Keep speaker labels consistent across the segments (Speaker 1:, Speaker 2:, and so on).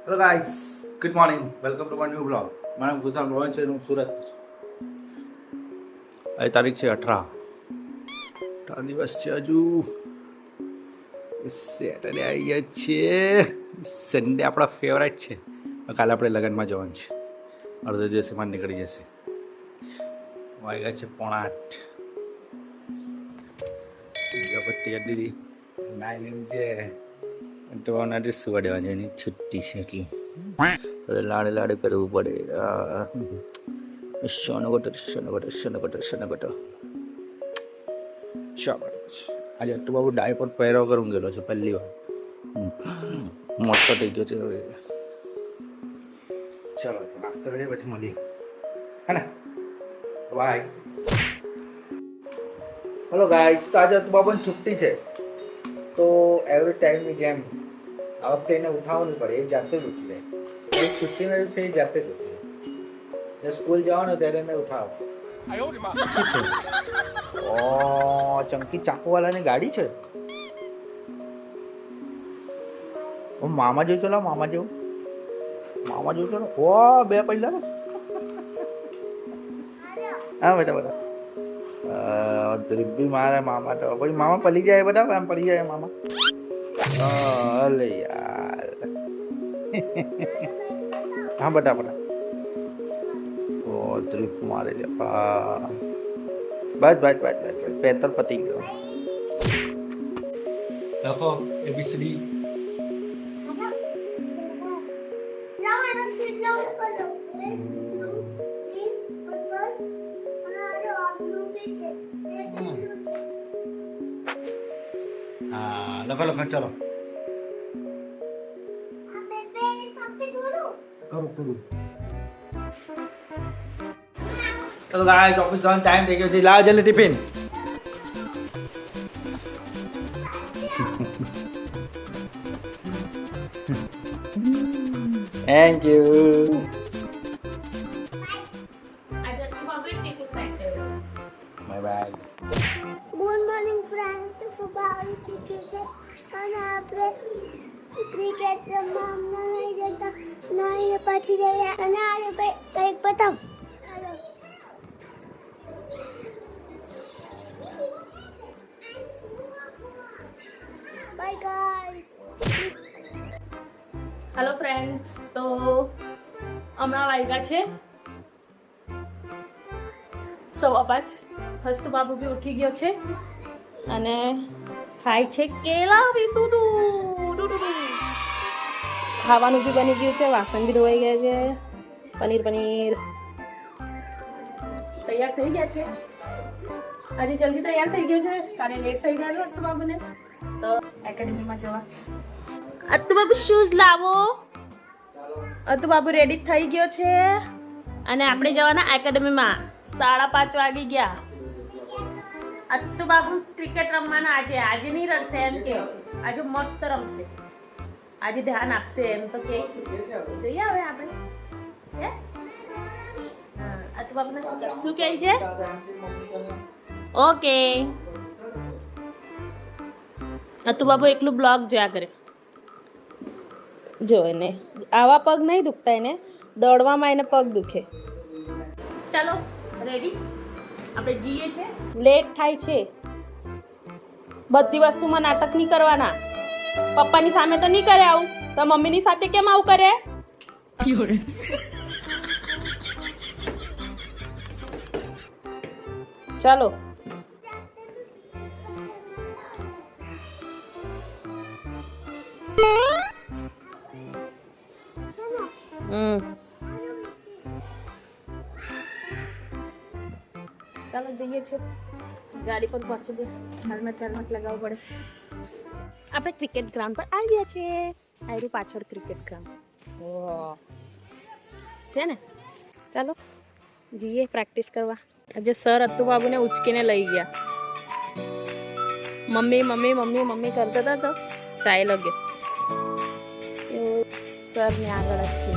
Speaker 1: Hello guys, good morning, welcome to my new blog. મારું નામ ગુજાર રોહન છે, હું સુરત. આજે તારીખ છે 18 દિવસ છે હજુ. સેટરડે આવી ગયા છે. સન્ડે આપણા ફેવરેટ છે. કાલે આપણે લગ્નમાં જવાનું છે. અડધો દિવસ એમાં નીકળી જશે. વાગ્યા છે 7:45. પત્તી કરી દીધી. નાઈલિંગ છે તો નથી સુવા દેવાની, એની છુટ્ટી છે એટલે લાડે લાડે કરવું પડે. શનગોટો આજે અટ્ટુ બાબુ ડાયપર પહેરવા કરું ગયેલો છે પહેલી વાર. મોટો થઈ ગયો છે હવે. ચાલો નાસ્તો કરીએ પછી મળીએ, હે ને? બાય. હેલો ગાઈસ, તો આજે અટ્ટુ બાબુની છુટ્ટી છે તો એવરી ટાઈમની જેમ આ વખતે એને ઉઠાવવું પડે. એ જાતે જ ઉઠી જાય. એ છુટ્ટી નથી છે, એ જાતે જ ઉઠી જાય. સ્કૂલ જવાનું ત્યારે એને ઉઠાવો. ઓ ચંકી ચાકુવાલાની ગાડી છે. મામા જેવું ચલો, મામા જેવું ચલો. ઓ બે પૈસા. હા બધા દ્રીપી મારે મામા તો પછી મામા પડી જાય, બધા આમ પડી જાય મામા. અલે યાર. હા બધા ઓ દ્રીપ મારે છે. બસ પેતર પતી ગયો. લખો ABCD. હા લખો ચલો. કરું ચલો ગાઈસ, ઓફિસ જવાનો ટાઈમ થઈ ગયો છે. લાવ જલ્દી tiffin. Thank you. Bye bye.
Speaker 2: Good morning friend. તો સુબહ આવી ચૂકી છે અને આપણે ક્રિકેટ રમવા હમણાં નહીં જતા, નાઈને પછી જઈએ અને આજે કંઈક બતાવ. Bye guys.
Speaker 3: હેલો ફ્રેન્ડ્સ, તો હમણાં વાગ્યા છે 5:15. હસ્તુ બાબુ બી ઉઠી ગયો છે અને ખાય છે કેળા બી દૂધ. ખાવાનું બી બની ગયું છે, વાસણ બી ધોવાઈ ગયા છે. પનીર તૈયાર થઈ ગયા છે. આજે જલ્દી તૈયાર થઈ ગયો છે, કાલે લેટ થઈ ગયેલું હસ્તુ બાબુને તો એકેડમીમાં જવા. અત્તુ બાબુ શૂઝ લાવો. અત્તુ બાબુ રેડી થઈ ગયો છે અને આપણે જવાના એકેડમીમાં. 5:30 વાગી ગયા. અત્તુ બાબુ ક્રિકેટ રમવાના આજે નહીં રમશે એમ કે છે. આજે મસ્ત રમશે, આજે ધ્યાન આપશે એમ તો કહે છે. જોઈએ હવે આપણે. હે અત્તુ બાબુને શું કહે છે? ઓકે. અત્તુ બાબુ એકલું બ્લોગ જોયા કરે. જો એને આવા પગ નહીં દુખતા, એને દોડવામાં એને પગ દુખે. ચાલો રેડી, આપણે જઈએ છે. લેટ થાય છે. બધી વસ્તુમાં નાટક નહીં કરવાના. પપ્પાની સામે તો નહીં કરે આવું, તો મમ્મીની સાથે કેમ આવું કરે? ચાલો. ચાલો જઈએ છીએ. ગાડી પર પહોંચી દે. હેલ્મેટ લગાવવું પડે. આપણે ક્રિકેટ ગ્રાઉન્ડ પર આવી ગયા છીએ. આયરું પાછળ ક્રિકેટ ગ્રાઉન્ડ છે ને. ચાલો જઈએ પ્રેક્ટિસ કરવા. આજે સર અત્તુ બાબુને ઉચકીને લઈ ગયા. મમ્મી કરતા હતા તો ચાલ્યો ગયો. એવું સરની આગળ જ છે.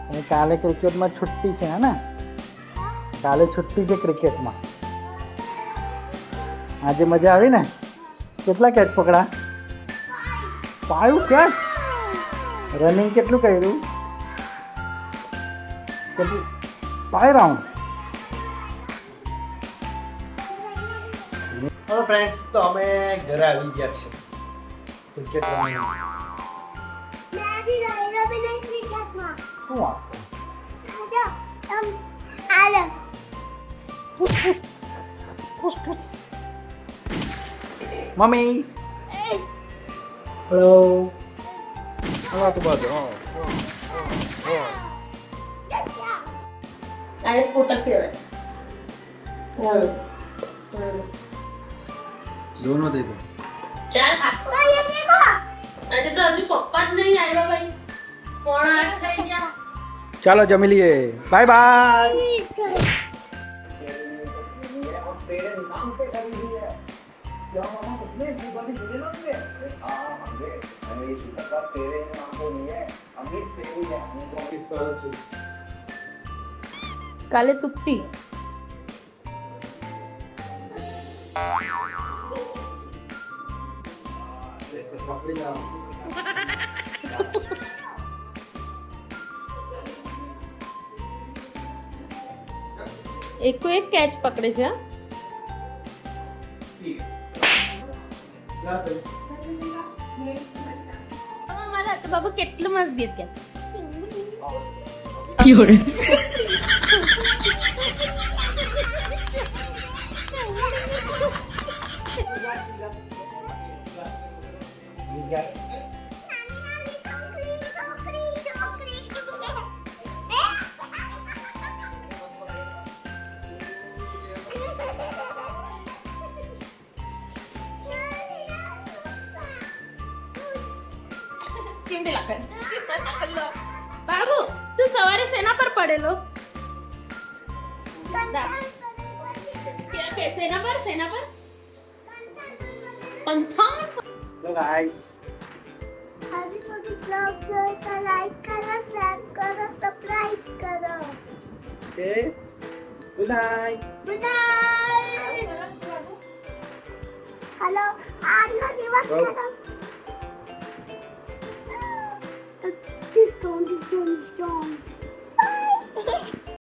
Speaker 1: અને કાલે ક્રિકેટમાં છુટ્ટી છે હે ને? કાલે છુટ્ટી છે ક્રિકેટમાં. આજે મજા આવી ને? કેટલા કેચ પકડા? 5 કેચ. રનિંગ કેટલું કર્યું? કેટલું? 5 રાઉન્ડ. હેલો ફ્રેન્ડ્સ, તો અમે ઘરે આવી ગયા છે ક્રિકેટ રમીને.
Speaker 2: मैं आज ही रहेगा भी नहीं क्रिकेट में
Speaker 1: શું વાત?
Speaker 2: आजा हम आजा
Speaker 1: મમ્મી હેલો. હા તો બાજુ.
Speaker 3: તારે સ્કૂટર ફેરવે
Speaker 1: दोनों दे दो.
Speaker 3: ચાલ હાથ
Speaker 2: तो ये देखो
Speaker 3: આજે તો હજુ પપ્પા જ નહીં આવ્યા ભાઈ. 7:30 થઈ ગયા.
Speaker 1: ચાલો જમી લઈએ. Bye bye.
Speaker 3: કાલે તુકતી એક એક કેચ પકડે છે. મારા તો બાબુ કેટલું મસ્ત ગીત ગયા. ચીમડી લાગે. બાબુ તું સવારે શેના પર પડેલો? શેના પર પંથાણ.
Speaker 1: Hello guys.
Speaker 2: अभी मुझे ब्लॉग जो है लाइक करो शेयर करो सब्सक्राइब करो
Speaker 1: okay. Good night.
Speaker 2: Good night hello आज का दिवस
Speaker 1: Wow.
Speaker 2: खत्म this stone